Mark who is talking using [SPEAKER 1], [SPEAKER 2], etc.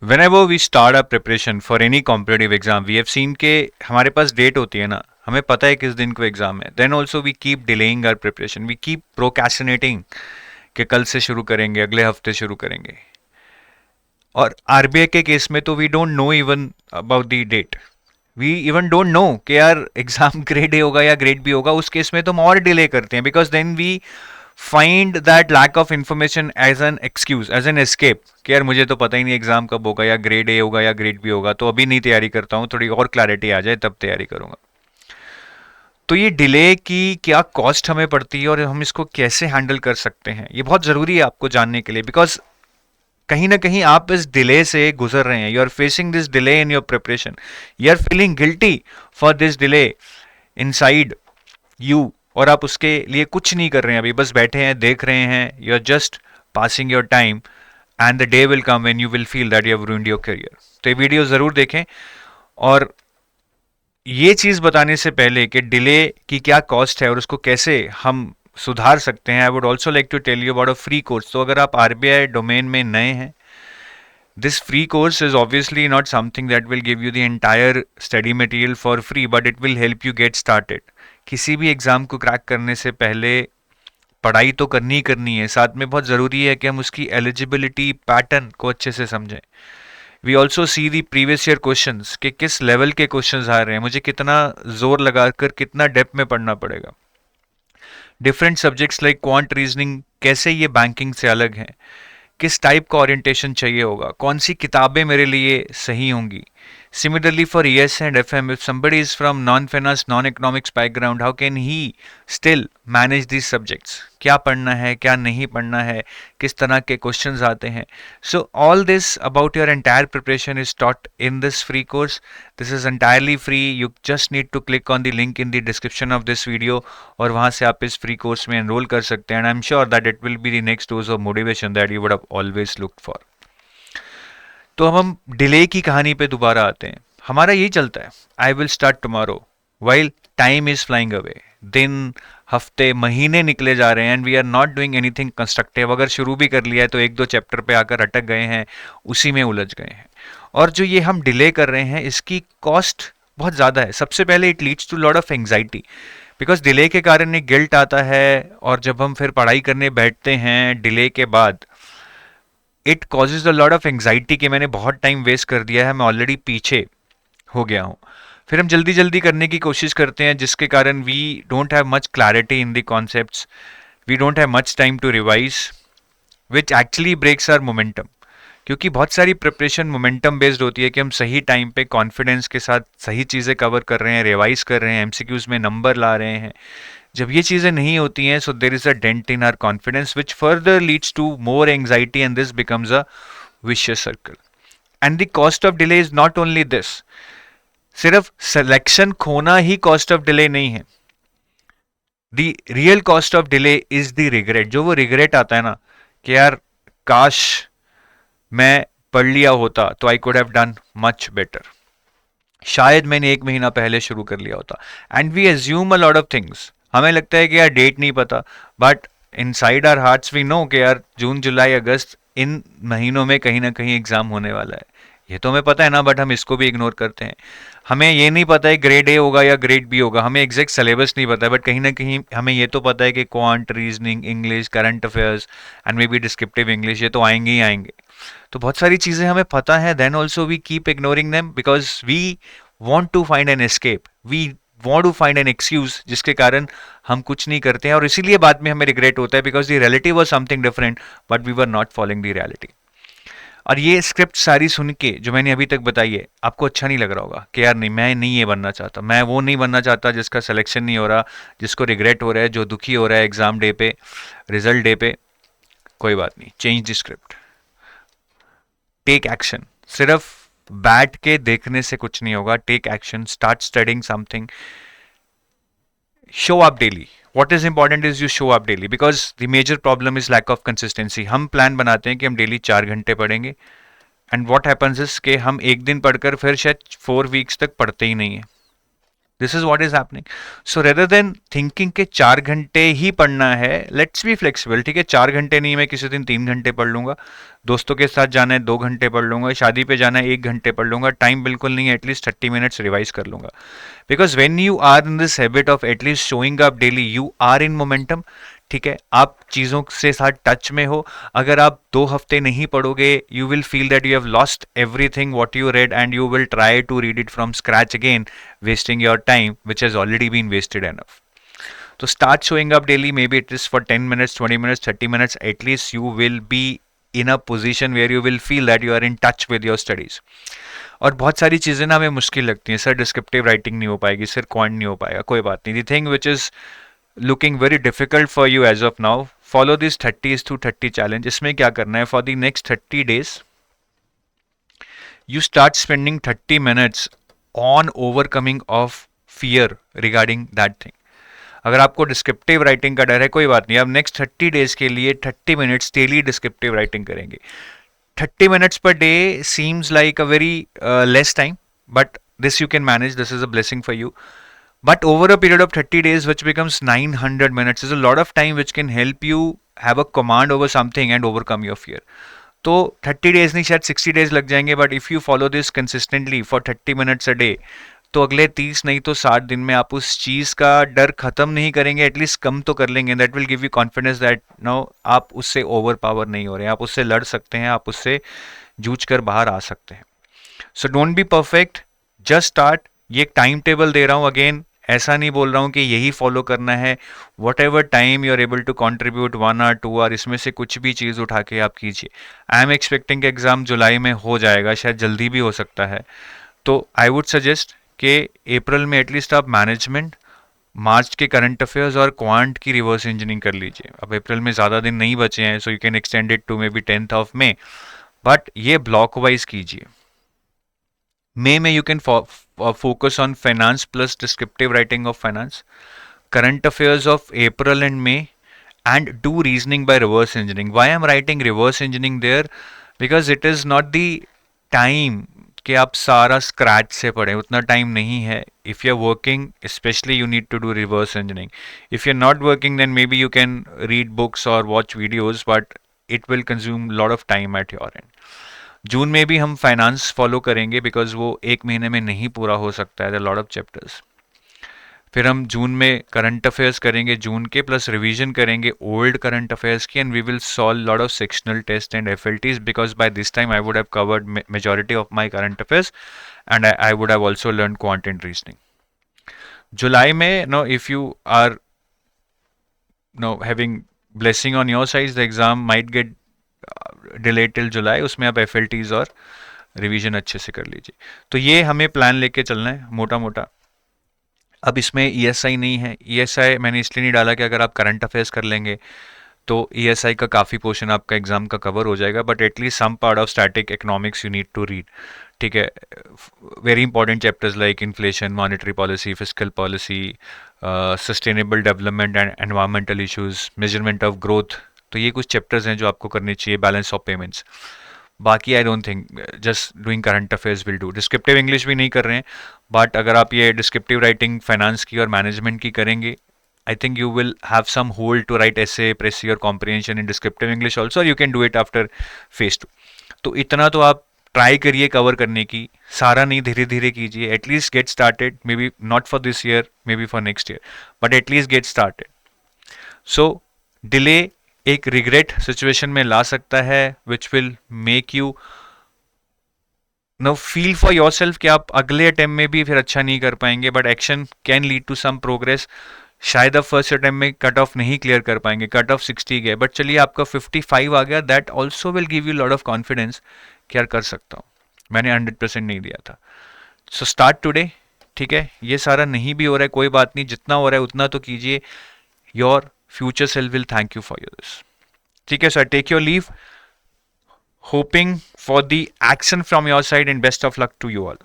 [SPEAKER 1] Whenever we start our preparation for any competitive exam, we have seen के हमारे पास date होती है ना, हमें पता है किस दिन को एग्जाम है. Then also we keep delaying our preparation, we keep procrastinating कि कल से शुरू करेंगे, अगले हफ्ते शुरू करेंगे. और आरबीआई के केस में तो we don't know even about the date. We even don't know कि यार एग्जाम ग्रेड ए होगा या ग्रेड बी होगा. उस केस में तो हम और डिले करते हैं, because then we find that lack of information as an excuse, as an escape कि यार मुझे तो पता ही नहीं एग्जाम कब होगा, या ग्रेड ए होगा या ग्रेड बी होगा, तो अभी नहीं तैयारी करता हूँ, थोड़ी और क्लैरिटी आ जाए तब तैयारी करूंगा. तो ये डिले की क्या कॉस्ट हमें पड़ती है और हम इसको कैसे हैंडल कर सकते हैं, ये बहुत ज़रूरी है आपको जानने के लिए. बिकॉज कहीं ना कहीं आप इस डिले से गुजर रहे हैं. You are facing this delay in your preparation. You are feeling guilty for this delay inside you, और आप उसके लिए कुछ नहीं कर रहे हैं, अभी बस बैठे हैं, देख रहे हैं. You are just passing your time and the day will come when you will feel that you have ruined your career. तो ये वीडियो ज़रूर देखें. और ये चीज़ बताने से पहले कि डिले की क्या कॉस्ट है और उसको कैसे हम सुधार सकते हैं, I would also like to tell you about a free course. तो अगर आप आरबीआई डोमेन में नए हैं, this free course is obviously not something that will give you the entire study material for free, but it will help you get started. किसी भी exam को crack करने से पहले पढ़ाई तो करनी ही करनी है, साथ में बहुत ज़रूरी है कि हम उसकी एलिजिबिलिटी पैटर्न को अच्छे से समझें. We also see the previous year questions कि किस लेवल के क्वेश्चंस आ रहे हैं, मुझे कितना जोर लगाकर कितना डेप्थ में पढ़ना पड़ेगा. Different subjects like quant reasoning कैसे ये बैंकिंग से अलग हैं, किस टाइप का ओरिएंटेशन चाहिए होगा, कौन सी किताबें मेरे लिए सही होंगी. Similarly for ES and FM, if somebody is from non-finance, non-economics background, how can he still manage these subjects? क्या पढ़ना है, क्या नहीं पढ़ना है, किस तरह के क्वेश्चंस आते हैं. So all this about your entire preparation is taught in this free course. This is entirely free. You just need to click on the link in the description of this video और वहाँ से आप इस free course में enroll कर सकते हैं. And I'm sure that it will be the next dose of motivation that you would have always looked for. तो हम डिले की कहानी पे दोबारा आते हैं. हमारा यही चलता है, I will start tomorrow, while time is flying away. दिन, हफ्ते, महीने निकले जा रहे हैं and we are not doing anything constructive. अगर शुरू भी कर लिया है तो एक दो चैप्टर पे आकर अटक गए हैं, उसी में उलझ गए हैं. और जो ये हम डिले कर रहे हैं, इसकी कॉस्ट बहुत ज़्यादा है. सबसे पहले it leads to lot of anxiety, because delay के कारण एक गिल्ट आता है. और जब हम फिर पढ़ाई करने बैठते हैं डिले के बाद, it causes a lot of anxiety कि मैंने बहुत टाइम वेस्ट कर दिया है, मैं ऑलरेडी पीछे हो गया हूँ. फिर हम जल्दी जल्दी करने की कोशिश करते हैं, जिसके कारण we don't have much clarity in the concepts, we don't have much time to revise, which actually breaks our momentum. क्योंकि बहुत सारी प्रिपरेशन मोमेंटम बेस्ड होती है कि हम सही टाइम पे कॉन्फिडेंस के साथ सही चीज़ें कवर कर रहे हैं, रिवाइज कर रहे हैं, एमसीक्यूज में नंबर ला रहे हैं. जब ये चीज़ें नहीं होती हैं, so there is a dent in our confidence which further leads to more anxiety and this becomes a vicious circle. And the cost of delay is not only this. सिर्फ सिलेक्शन खोना ही कॉस्ट ऑफ डिले नहीं है. The real cost of delay is the regret. जो वो regret आता है ना कि यार काश मैं पढ़ लिया होता तो I could have done much better, शायद मैंने एक महीना पहले शुरू कर लिया होता. And we assume a lot of things. हमें लगता है कि यार डेट नहीं पता, but inside our hearts we know कि यार जून, जुलाई, अगस्त, इन महीनों में कहीं ना कहीं एग्जाम होने वाला है. ये तो हमें पता है ना, बट हम इसको भी इग्नोर करते हैं. हमें ये नहीं पता है ग्रेड ए होगा या ग्रेड बी होगा, हमें एग्जैक्ट सिलेबस नहीं पता है, बट कहीं ना कहीं हमें ये तो पता है कि quant, reasoning, English, current affairs and may be descriptive English, ये तो आएंगे ही आएंगे. तो बहुत सारी चीज़ें हमें पता है, then also we keep ignoring them because we want to find an escape, we want to find an excuse, जिसके कारण हम कुछ नहीं करते हैं. और इसीलिए बाद में हमें रिग्रेट होता है because the reality was something different, but we were not following the reality. और ये स्क्रिप्ट सारी सुन के जो मैंने अभी तक बताई है, आपको अच्छा नहीं लग रहा होगा कि यार नहीं, मैं नहीं ये बनना चाहता, मैं वो नहीं बनना चाहता जिसका सिलेक्शन नहीं हो रहा, जिसको रिग्रेट हो रहा है, जो दुखी हो रहा है एग्जाम डे पे, रिजल्ट डे पे. कोई बात नहीं, change the script, take action. सिर्फ बैठ के देखने से कुछ नहीं होगा. Take action, start studying something, show up daily. what is important is you show up daily because the major problem is lack of consistency. हम प्लान बनाते हैं कि हम डेली 4 घंटे पढ़ेंगे एंड what happens is कि हम एक दिन पढ़कर फिर शायद 4 वीक्स तक पढ़ते ही नहीं है. This is what is happening. So rather than thinking के 4 घंटे ही पढ़ना है, लेट्स बी फ्लेक्सिबल. ठीक है, 4 घंटे नहीं, मैं किसी दिन 3 घंटे पढ़ लूंगा, दोस्तों के साथ जाना है 2 घंटे पढ़ लूंगा, शादी पे जाना है 1 घंटे पढ़ लूंगा, टाइम बिल्कुल नहीं है, एटलीस्ट 30 मिनट्स रिवाइज कर लूंगा. Because when you are in this habit of at least showing up daily, you are in momentum. ठीक है, आप चीज़ों से साथ टच में हो. अगर आप 2 हफ्ते नहीं पढ़ोगे, you will feel that you have lost everything what you read and you will try to read it from scratch again, wasting your time which has already been wasted enough. So start showing up daily. Maybe it is for 10 minutes, 20 minutes, 30 minutes. At least you will be in a position where you will feel that you are in touch with your studies. और बहुत सारी चीज़ें ना हमें मुश्किल लगती हैं. Sir descriptive writing नहीं हो पाएगी, सर क्वांट नहीं हो पाएगा, कोई बात नहीं. The thing which is looking very difficult for you as of now, follow this 30:30 challenge. इसमें क्या करना है, for the next 30 days you start spending 30 minutes on overcoming of fear regarding that thing. अगर आपको डिस्क्रिप्टिव राइटिंग का डर है, कोई बात नहीं, आप नेक्स्ट 30 डेज के लिए 30 मिनट्स डेली डिस्क्रिप्टिव राइटिंग करेंगे. 30 minutes per day seems like a very less time, but this you can manage, this is a blessing for you. But over a period of 30 days, which becomes 900 minutes, is a lot of time which can help you have a command over something and overcome your fear. तो 30 days नहीं, शायद 60 days लग जाएंगे, but if you follow this consistently for 30 minutes a day, तो अगले 30 नहीं तो 60 दिन में आप उस चीज़ का डर खत्म नहीं करेंगे, एटलीस्ट कम तो कर लेंगे. That will give you confidence that no आप उससे ओवर पावर नहीं हो रहे हैं, आप उससे लड़ सकते हैं, आप उससे जूझ कर बाहर आ सकते हैं. So don't be perfect, just start. ये एक टाइम टेबल दे रहा हूँ, अगेन ऐसा नहीं बोल रहा हूँ कि यही फॉलो करना है. Whatever time you are able to contribute, 1 hour 2 hour, इसमें से कुछ भी चीज़ उठा के आप कीजिए. आई एम एक्सपेक्टिंग एग्जाम जुलाई में हो जाएगा, शायद जल्दी भी हो सकता है. तो आई वुड सजेस्ट कि अप्रैल में एटलीस्ट आप मैनेजमेंट, मार्च के करंट अफेयर्स और क्वांट की रिवर्स इंजीनियरिंग कर लीजिए. अब अप्रैल में ज़्यादा दिन नहीं बचे हैं, so you can extend it to maybe 10th May, बट ये ब्लॉक वाइज कीजिए. May में you can focus on finance plus descriptive writing of finance, current affairs of April and May, and do reasoning by reverse engineering. Why I'm writing reverse engineering there? Because it is not the time कि आप सारा scratch से पढ़ें, उतना time नहीं है. If you are working specially you need to do reverse engineering. If you are not working then may be you can read books और watch videos, but it will consume lot of time at your end. जून में भी हम finance follow करेंगे because वो 1 महीने में नहीं पूरा हो सकता है, लॉट ऑफ चैप्टर्स. फिर हम जून में करंट अफेयर्स करेंगे जून के, प्लस रिवीजन करेंगे ओल्ड करंट अफेयर्स की, and we will solve lot of sectional test and FLTs because by this time I would have covered majority of my current affairs and I would have also learn quant and reasoning. जुलाई में no if you are no having blessing on your side, the exam might get delayed till July, उसमें आप एफएलटीज और revision अच्छे से कर लीजिए. तो ये हमें प्लान लेके चलना है मोटा मोटा. अब इसमें ईएसआई नहीं है. ईएसआई मैंने इसलिए नहीं डाला कि अगर आप करंट अफेयर्स कर लेंगे तो ईएसआई का काफ़ी पोर्शन आपका एग्जाम का कवर हो जाएगा, but at least some part of static economics you need to read. ठीक है, very important chapters like inflation, monetary policy, fiscal policy, sustainable development and environmental issues, measurement of growth. तो ये कुछ chapters हैं जो आपको करने चाहिए, बैलेंस ऑफ पेमेंट्स. बाकी I don't think just doing current affairs will do. Descriptive English भी नहीं कर रहे हैं, बट अगर आप ये डिस्क्रिप्टिव राइटिंग फाइनेंस की और मैनेजमेंट की करेंगे, I think you will have some hold to write essay, press your comprehension in descriptive English also, or you can do it after phase 2. तो इतना तो आप ट्राई करिए कवर करने की, सारा नहीं, धीरे धीरे कीजिए. At least get started, may be not for this year, may be for next year, but at least get started. So delay एक रिग्रेट सिचुएशन में ला सकता है, which will make you know feel for your self कि आप अगले attempt में भी फिर अच्छा नहीं कर पाएंगे, but action can lead to some progress. शायद आप फर्स्ट अटेम्प्ट में कट ऑफ नहीं क्लियर कर पाएंगे, कट ऑफ 60 गए, बट चलिए आपका 55 आ गया, that also will give you lot of confidence कि यार कर सकता हूँ, मैंने 100% नहीं दिया था. So start today. ठीक है, ये सारा नहीं भी हो रहा है कोई बात नहीं, जितना हो रहा है उतना तो कीजिए. Your future self will thank you for this. ठीक है, so I take your leave, hoping for the action from your side and best of luck to you all.